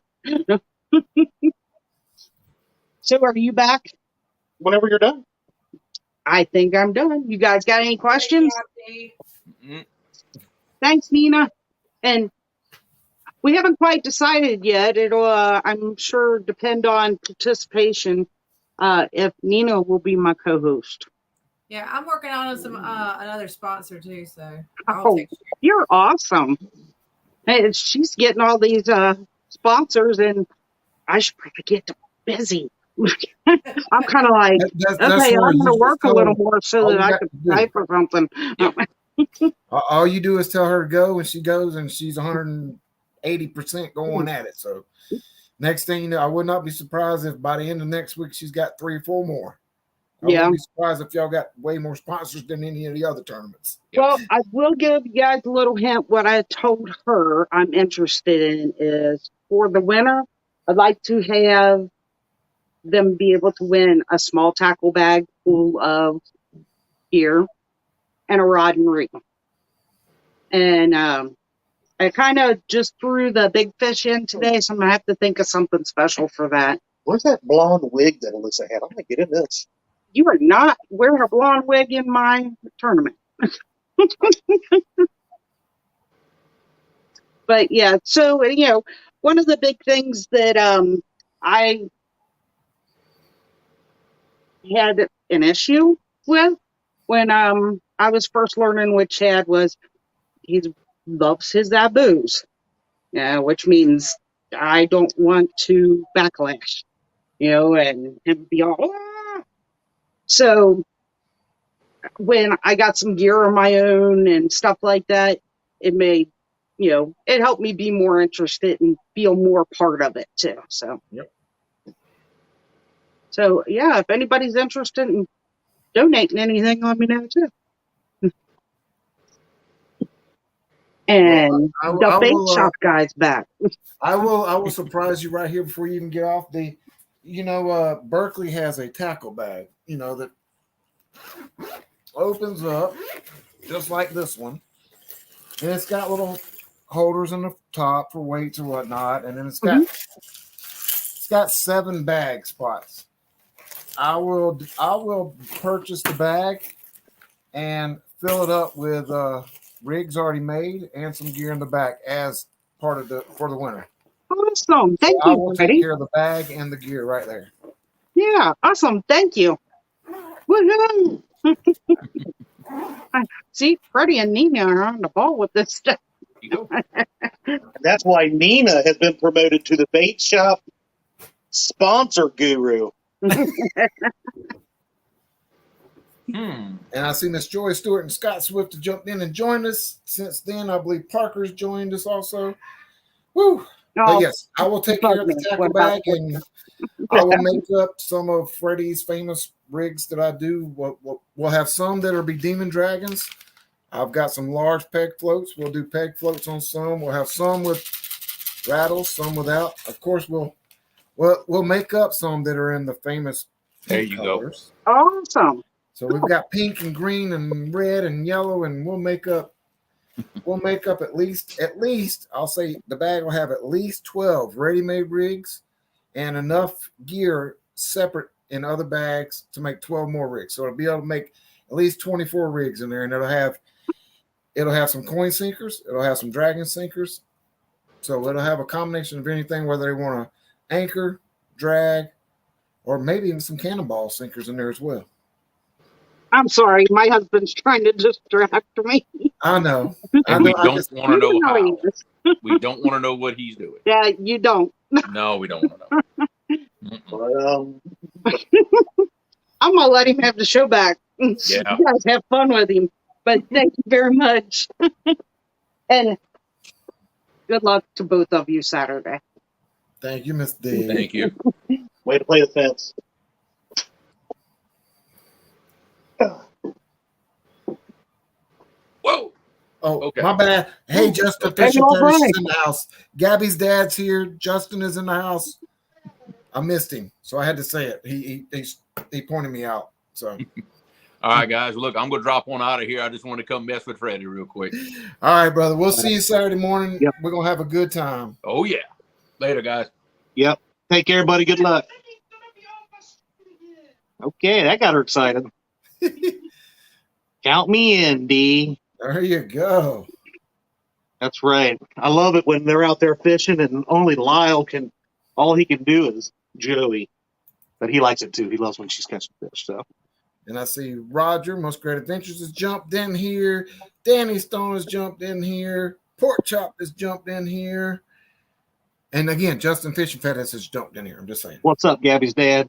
So are you back? Whenever you're done. I think I'm done. You guys got any questions? Thanks, Nina. And we haven't quite decided yet. It'll, I'm sure, depend on participation. If Nina will be my co-host. Yeah, I'm working on some another sponsor too. So You're awesome. Hey, she's getting all these sponsors, and I should probably get busy. I'm kind of like, okay, I'm going to work a little more so that I can type or something. All you do is tell her to go, and she goes, and she's 180% going at it. So next thing you know, I would not be surprised if by the end of next week she's got 3 or 4 more. I wouldn't be surprised if y'all got way more sponsors than any of the other tournaments. Well, I will give you guys a little hint. What I told her I'm interested in is for the winner, I'd like to have them be able to win a small tackle bag full of gear and a rod and reel. And I kind of just threw the big fish in today, so I'm going to have to think of something special for that. Where's that blonde wig that Alyssa had? I'm going to get in this. You are not wearing a blonde wig in my tournament. But yeah, so, one of the big things that I had an issue with when I was first learning with Chad was he loves his aboos, which means I don't want to backlash, and him be all, ah! So when I got some gear on my own and stuff like that, it made, it helped me be more interested and feel more part of it too. So, So yeah, if anybody's interested in donating anything, let me know too. And the bait shop guy's back. I will surprise you right here before you even get off. Berkeley has a tackle bag, that opens up just like this one. And it's got little holders in the top for weights or whatnot. And then it's got 7 bag spots. I will purchase the bag and fill it up with rigs already made and some gear in the back as part of for the winter. Awesome. Thank you. I will take care of the bag and the gear right there. Yeah, awesome. Thank you. Woohoo! See, Freddie and Nina are on the ball with this stuff. You go. That's why Nina has been promoted to the bait shop sponsor guru. And I see Miss Joy Stewart and Scott Swift have jumped in and joined us. Since then, I believe Parker's joined us also. Woo! But yes, I will take care of the tackle bag, and I will make up some of Freddie's famous rigs that I do. We'll have some that will be Demon Dragons. I've got some large peg floats. We'll do peg floats on some. We'll have some with rattles, some without. Of course, we'll make up some that are in the famous pink colors. Go. Awesome. So we've got pink and green and red and yellow, and we'll make up at least I'll say the bag will have at least 12 ready-made rigs and enough gear separate in other bags to make 12 more rigs. So it'll be able to make at least 24 rigs in there, and it'll have some coin sinkers, it'll have some dragon sinkers. So it'll have a combination of anything, whether they want to anchor, drag, or maybe even some cannonball sinkers in there as well. I'm sorry, my husband's trying to distract me. I know. And we don't want to know how. We don't want to know what he's doing. Yeah, you don't. No, we don't want to know. Well, I'm gonna let him have the show back. Yeah. You guys have fun with him. But thank you very much. And good luck to both of you Saturday. Thank you, Miss D. Thank you. way to play the fence. Whoa. Oh, Okay. my bad. Hey, Justin Fisher is in the house. Gabby's dad's here. Justin is in the house. I missed him, so I had to say it. He pointed me out. So, All right, guys. Look, I'm gonna drop one out of here. I just want to come mess with Freddie real quick. all right, brother. We'll see you Saturday morning. Yep. We're gonna have a good time. Oh yeah. Later, guys. Yep. Take care, buddy. Good luck. Okay, that got her excited. Count me in, D. There you go. That's right. I love it when they're out there fishing and only Lyle can. All he can do is Joey, but he likes it too. He loves when she's catching fish. So. And I see Roger, Most Great Adventures, has jumped in here. Danny Stone has jumped in here. Pork Chop has jumped in here. And again, Justin Fishing Fetish has jumped in here. I'm just saying. What's up, Gabby's dad?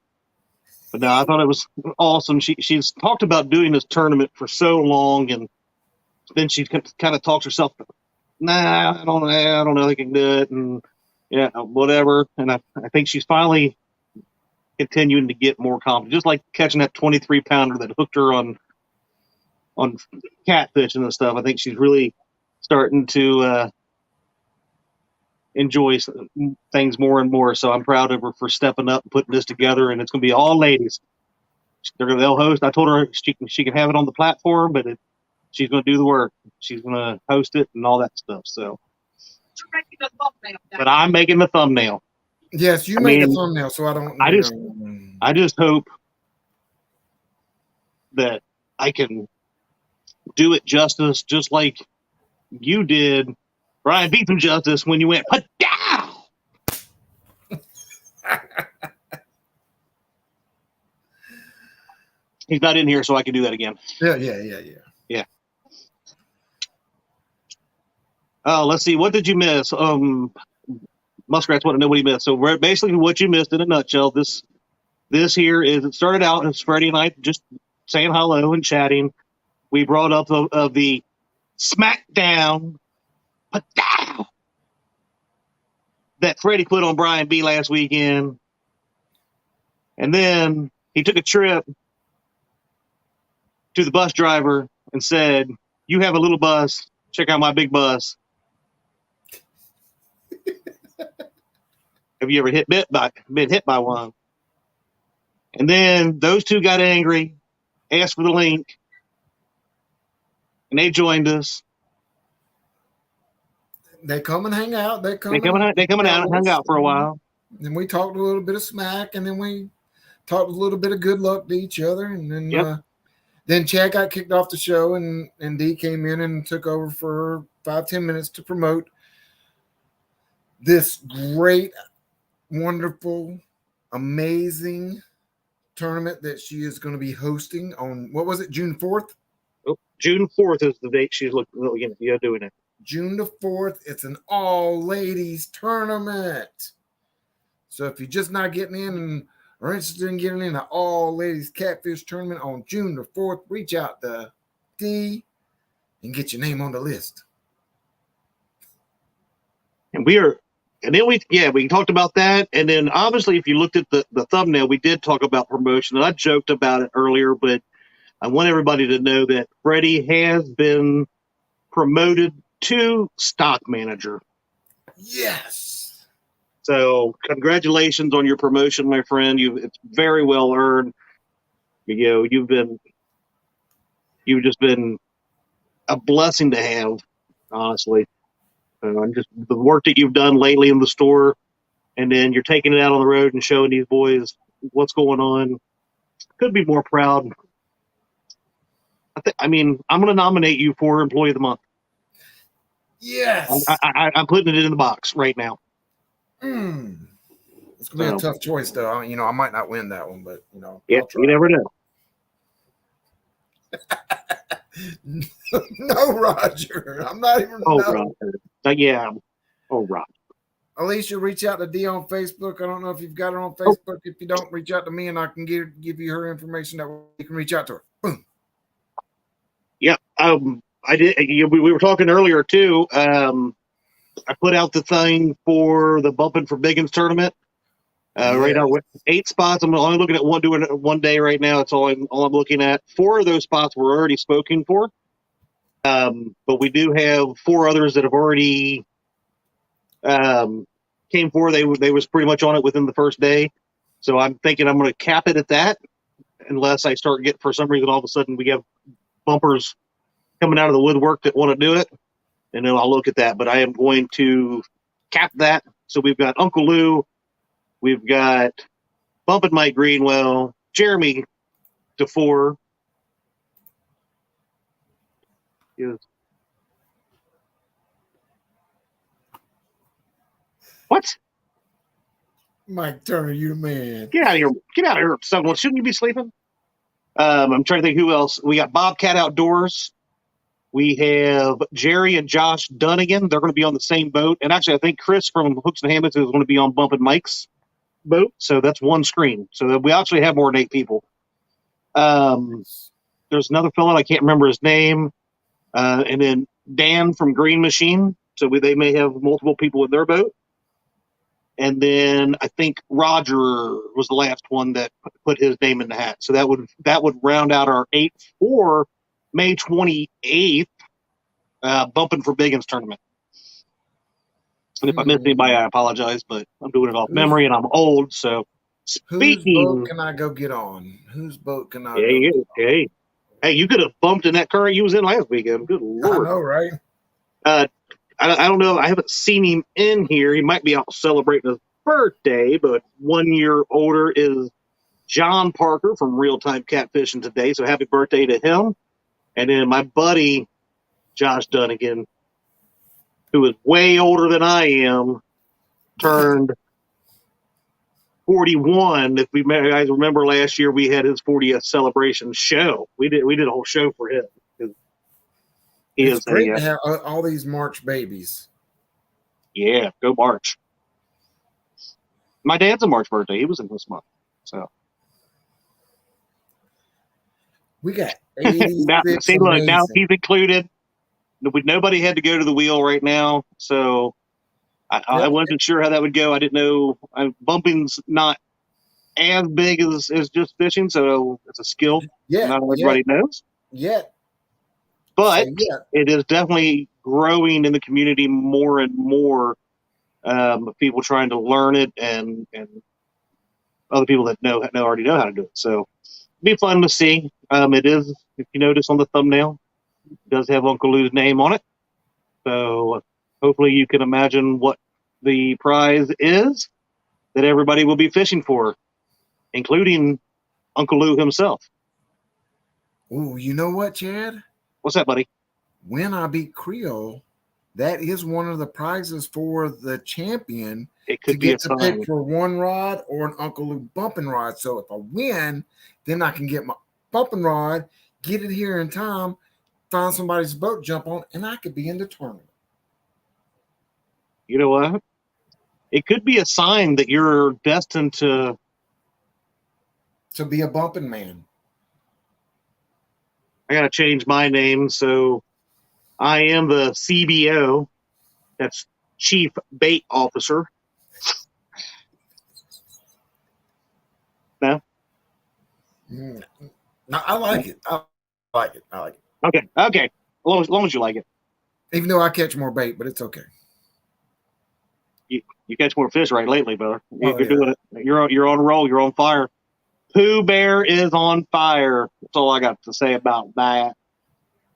But no, I thought it was awesome. She's talked about doing this tournament for so long, and then she kind of talks herself, nah, I don't know if I can do it, and yeah, whatever. And I think she's finally continuing to get more confident, just like catching that 23-pounder that hooked her on catfish and stuff. I think she's really starting to enjoy things more and more. So I'm proud of her for stepping up and putting this together. And it's going to be all ladies. They'll host. I told her she can have it on the platform, but she's going to do the work. She's going to host it and all that stuff. So, but I'm making the thumbnail. Yes, you made the thumbnail, so I don't. I just hope that I can do it justice, just like you did. Brian beat them justice when you went, "Padow!" He's not in here, so I can do that again. Yeah. Oh, let's see. What did you miss? Muskrats want to know what he missed. So basically what you missed in a nutshell, this here is, it started out as Freddie and I just saying hello and chatting. We brought up of the SmackDown that Freddie put on Brian B last weekend. And then he took a trip to the bus driver and said, "You have a little bus. Check out my big bus." Have you ever been hit by one? And then those two got angry, asked for the link, and they joined us. They come and hang out. They come out and hung out for a while. And we talked a little bit of smack, and then we talked a little bit of good luck to each other. And then then Chad got kicked off the show, and Dee came in and took over for 5-10 minutes to promote this great, wonderful, amazing tournament that she is going to be hosting on, what was it, June 4th? Oh, June 4th is the date she's looking at doing it. June the 4th. It's an all-ladies tournament. So if you're just not getting in and are interested in getting in an all-ladies catfish tournament on June the 4th, reach out to D and get your name on the list. And we talked about that. And then obviously, if you looked at the thumbnail, we did talk about promotion. And I joked about it earlier, but I want everybody to know that Freddie has been promoted to stock manager. Yes. So congratulations on your promotion, my friend. It's very well earned. You've just been a blessing to have, honestly. Just the work that you've done lately in the store, and then you're taking it out on the road and showing these boys what's going on. Could be more proud. I'm going to nominate you for Employee of the Month. Yes. I'm putting it in the box right now. It's going to be a tough choice, though. I might not win that one, but, Yeah, I'll try. you never know. No, Roger. I'm not even. Roger. Yeah. Oh, Roger. Alicia, reach out to D on Facebook. I don't know if you've got her on Facebook. If you don't, reach out to me and I can give you her information that you can reach out to her. Boom. Yeah. I did. We were talking earlier too. I put out the thing for the Bumping for Biggins tournament. Right now, 8 spots. I'm only looking at doing it one day right now. It's all I'm looking at. 4 of those spots were already spoken for. But we do have 4 others that have already came for. They was pretty much on it within the first day. So I'm thinking I'm going to cap it at that, unless I start getting, for some reason, all of a sudden we have bumpers coming out of the woodwork that want to do it, and then I'll look at that. But I am going to cap that. So we've got Uncle Lou, we've got Bumpin' Mike Greenwell, Jeremy DeFore. Yes. What? Mike Turner, you the man. Get out of here. Get out of here, someone. Shouldn't you be sleeping? I'm trying to think who else. We got Bobcat Outdoors. We have Jerry and Josh Dunnigan. They're going to be on the same boat. And actually, I think Chris from Hooks and Hammocks is going to be on Bumpin' Mike's boat. So that's one screen. So we actually have more than 8 people. There's another fellow. I can't remember his name. And then Dan from Green Machine. So they may have multiple people in their boat. And then I think Roger was the last one that put his name in the hat. So that would round out our 8 for May 28th Bumping for Biggins tournament. And if I missed anybody, I apologize, but I'm doing it off memory and I'm old. So whose boat can I go get on? Whose boat can I go Hey, you could have bumped in that current you was in last weekend. Good Lord. I know, right? I don't know. I haven't seen him in here. He might be out celebrating his birthday, but 1 year older is John Parker from Real Time Catfishing today. So happy birthday to him. And then my buddy, Josh Dunnigan, who is way older than I am, turned 41. If you guys remember last year, we had his 40th celebration show. We did a whole show for him. It's great to have all these March babies. Yeah, go March. My dad's a March birthday. He was in this month. So we got now he's included. Nobody had to go to the wheel right now. So I wasn't sure how that would go. I didn't know. Bumping's not as big as just fishing, so it's a skill. Yeah, not everybody knows. Yeah. But it is definitely growing in the community more and more. People trying to learn it, and other people that already know how to do it. So it'll be fun to see. It is, if you notice on the thumbnail, it does have Uncle Lou's name on it. So hopefully you can imagine what the prize is that everybody will be fishing for, including Uncle Lou himself. Oh, you know what, Chad? What's that, buddy? When I beat Creole, that is one of the prizes for the champion It to could be a get to sign. pick for one rod or an Uncle Lou bumping rod. So if I win, then I can get my bumping rod, get it here in time, find somebody's boat, jump on, and I could be in the tournament. You know what? It could be a sign that you're destined to be a bumping man. I got to change my name. So I am the CBO. That's Chief Bait Officer. No? No, I like it. I like it. Okay. As long as you like it. Even though I catch more bait, but it's okay. You catch more fish right lately, brother. You're yeah. doing it. You're on a roll. You're on fire. Pooh Bear is on fire. That's all I got to say about that.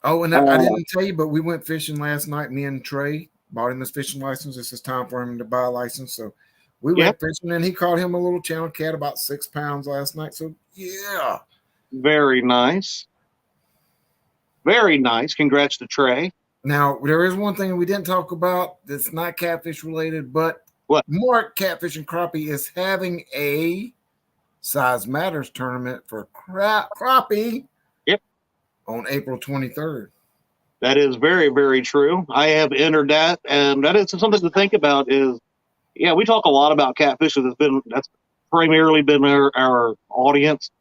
Oh, and I didn't tell you, but we went fishing last night. Me and Trey bought him his fishing license. This is time for him to buy a license. So we went fishing, and he caught him a little channel cat, about 6 pounds last night. So, yeah. Very nice. Very nice. Congrats to Trey. Now, there is one thing we didn't talk about that's not catfish related, but what? Mark Catfish and Crappie is having a Size Matters tournament for crappie. Yep. On April 23rd. That is very, very true. I have entered that, and that is something to think about. Is we talk a lot about catfish. That's primarily been our audience,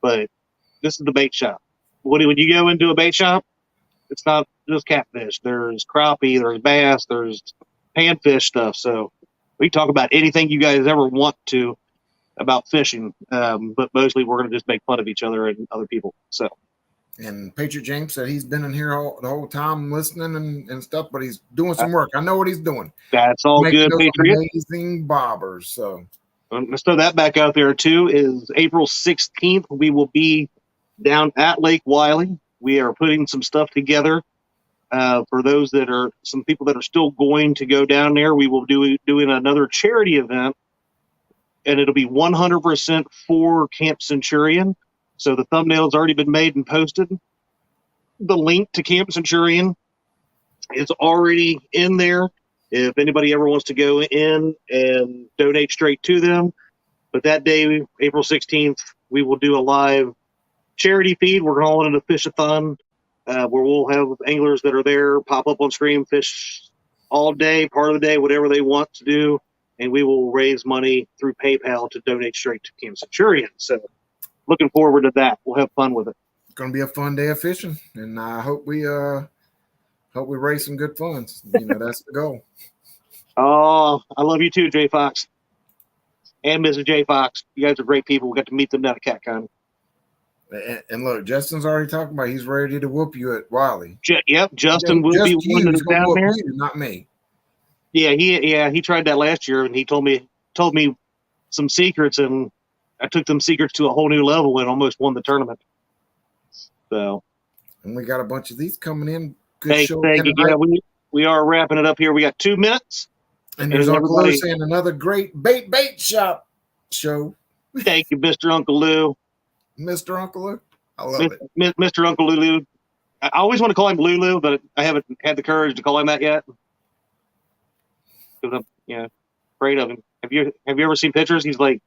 but this is the bait shop. When you go into a bait shop, it's not just catfish. There's crappie, there's bass, there's panfish stuff. So we talk about anything you guys ever want to about fishing, but mostly we're going to just make fun of each other and other people. So. And Patriot James said he's been in here the whole time listening and stuff, but he's doing some work. I know what he's doing. That's all good, Patriot. Amazing bobbers. So let's throw that back out there too. Is April 16th. We will be down at Lake Wiley. We are putting some stuff together for those some people that are still going to go down there. We will doing another charity event, and it'll be 100% for Camp Centurion. So the thumbnail's already been made and posted. The link to Camp Centurion is already in there if anybody ever wants to go in and donate straight to them. But that day, April 16th, we will do a live charity feed. We're calling it a fish-a-thon, where we'll have anglers that are there pop up on screen, fish all day, part of the day, whatever they want to do. And we will raise money through PayPal to donate straight to Camp Centurion. So looking forward to that. We'll have fun with it. It's going to be a fun day of fishing, and I hope we raise some good funds. That's the goal. Oh, I love you too, J Fox, and Mrs. J Fox. You guys are great people. We got to meet them down at CatCon. And look, Justin's already talking about he's ready to whoop you at Wiley. Yep, Justin will be one that's down there. You, not me. Yeah, he tried that last year, and he told me some secrets, and I took them secrets to a whole new level and almost won the tournament. So, and we got a bunch of these coming in. Good show. Thank you. Yeah, we are wrapping it up here. We got 2 minutes. And there's Uncle Lou saying another great bait shop show. Thank you, Mr. Uncle Lou. Mr. Uncle Lou. I love it. Mr. Uncle Lulu. I always want to call him Lulu, but I haven't had the courage to call him that yet. Because I'm afraid of him. Have you ever seen pictures? He's like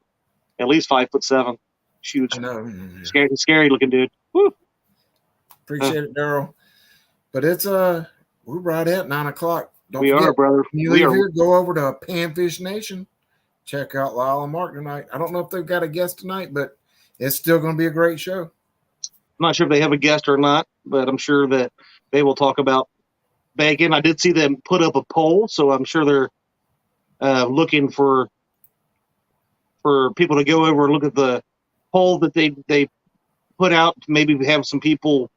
at least 5'7". Huge. I know. Scary looking dude. Woo. Appreciate it, Daryl. But it's we're right at 9 o'clock. Don't forget, brother. When you leave here, go over to Panfish Nation. Check out Lyle and Mark tonight. I don't know if they've got a guest tonight, but it's still going to be a great show. I'm not sure if they have a guest or not, but I'm sure that they will talk about bacon. I did see them put up a poll, so I'm sure they're looking for people to go over and look at the poll that they put out. Maybe have some people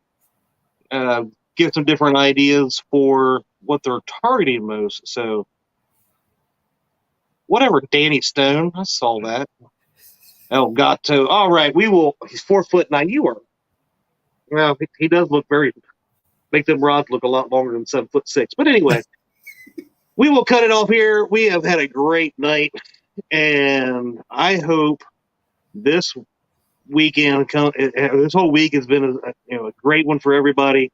give some different ideas for what they're targeting most. So whatever, Danny Stone, I saw that. El Gato. All right, we will. He's 4'9". You are. Well, he does look make them rods look a lot longer than 7'6". But anyway, we will cut it off here. We have had a great night, and I hope this weekend, this whole week has been a great one for everybody.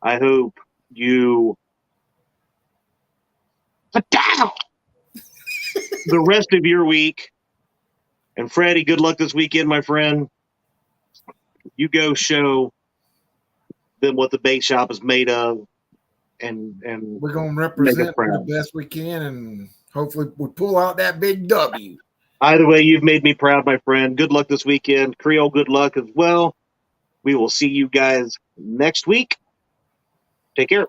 I hope you the rest of your week. And Freddie, good luck this weekend, my friend. You go show them what the bait shop is made of, and we're gonna represent the best we can, and hopefully we pull out that big W. Either way, you've made me proud, my friend. Good luck this weekend. Creole, good luck as well. We will see you guys next week. Take care.